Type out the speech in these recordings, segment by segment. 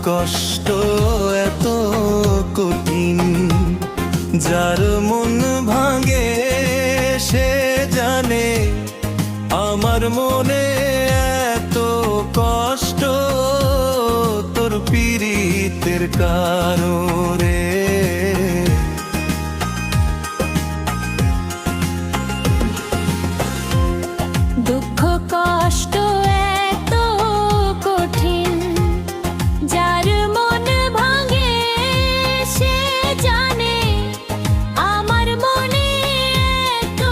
কষ্ট এত কঠিন, যার মন ভাঙে সে জানে আমার মনে এত কষ্ট তোর পীড়িতের কারণে। দুঃখ কষ্ট এত কঠিন, যার মন ভাঙে সে জানে আমার মনে এত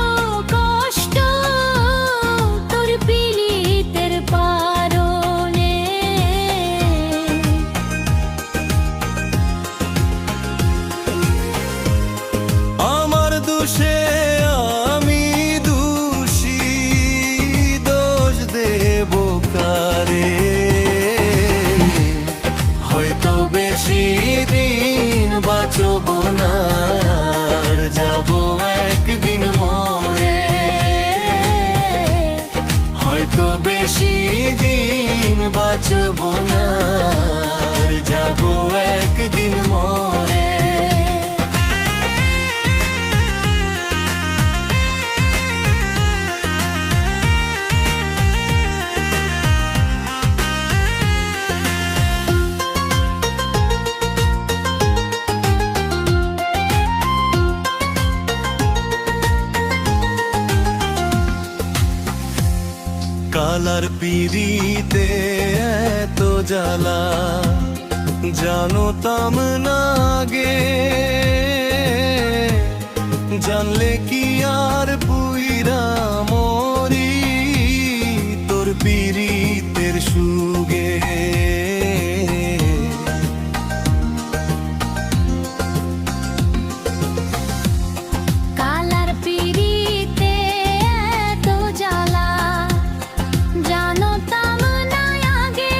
কষ্ট তোর পীড়িতের কারণে। আমার দোষে আমি দোষী, দোষ দেব কারে? হয়তো বেশি দিন বাঁচব না, আর যাব একদিন মরে। হয়তো বেশি দিন বাঁচব না, আর যাব একদিন মরে। কালার পিড়িতে এত জ্বালা জানতাম না গে, জানলে কি আর পুইরা মরি তোর পিড়িতের সুগে। কালার পিড়িতে এত জ্বালা জানতাম না আগে,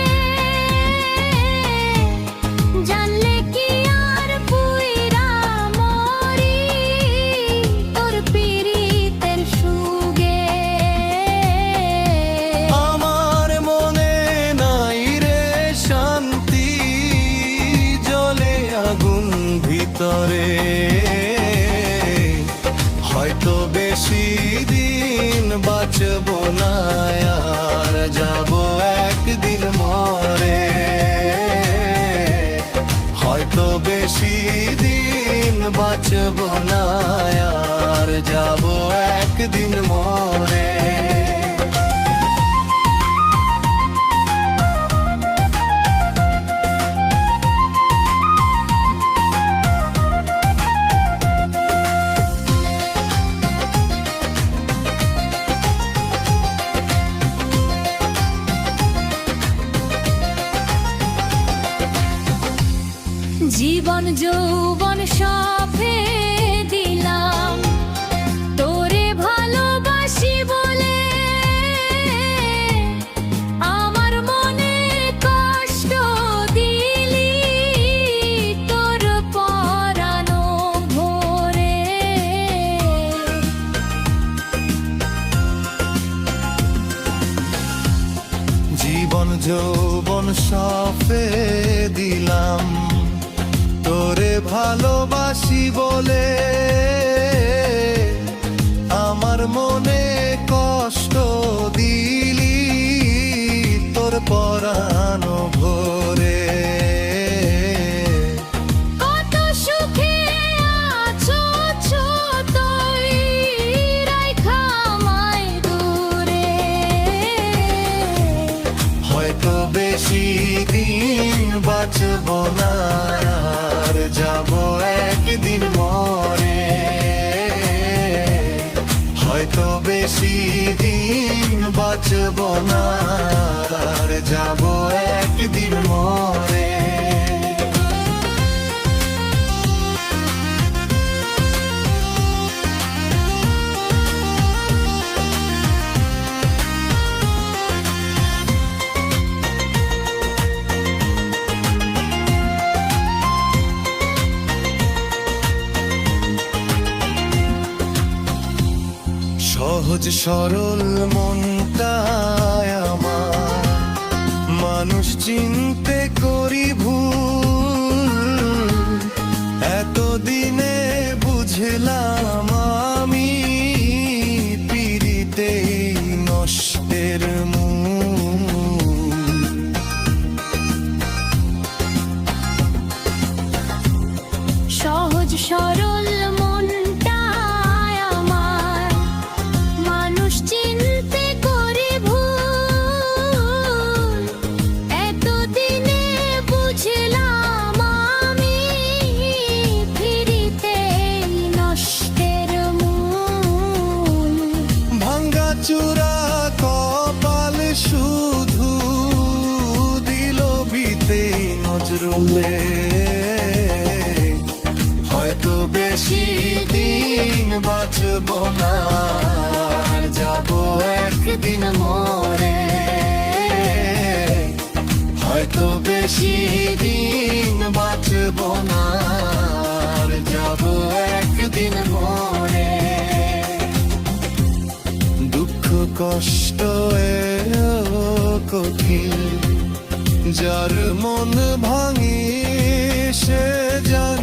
জানলে কি আর পুইরা মরি তোর পীড়িতের সুগে। আমার মনে নাই রে শান্তি, জ্বলে আগুন ভিতরে। হয়তো বেশি দিন বাঁচব না, আর যাব একদিন মরে। হয়তো বেশি দিন বাঁচব না, আর যাব একদিন মরে। জীবন যৌবন সপে দিলাম তোরে ভালোবাসি বলে, আমার মনে কষ্ট দিলি তোর পরানো ভরে। জীবন যৌবন সপে দিলাম তোরে ভালোবাসি বলে, আমার মনে কষ্ট দিলি তোর পরানো ভরে। কত সুখে আছো তুই রাইখা আমায় দূরে। হয়তো বেশি দিন বাঁচব না, আর যাব একদিন মরে। হয়তো বেশি দিন বাঁচব না, আর যাব একদিন মরে। সহজ সরল মনটা আমার মানুষ চিনতে করি ভুল, এতদিনে বুঝলাম আমি পিরিতেই নষ্টের মূল। সহজ সরল মনটায় আমার মানুষ চিনতে করি ভুল, এতদিনে বুঝলাম আমি ফিরিতেই নষ্টের মূল। ভাঙ্গা চূড়া কপাল শুধু দিল বিতেই নজরুলে, হয়তো বেশি দিন বাঁচব না, আর যাব একদিন মরে। হয়তো বেশি দিন বাঁচব না, আর যাব একদিন মরে। দুঃখ কষ্ট কঠিন, যার মন ভাঙি সে জানে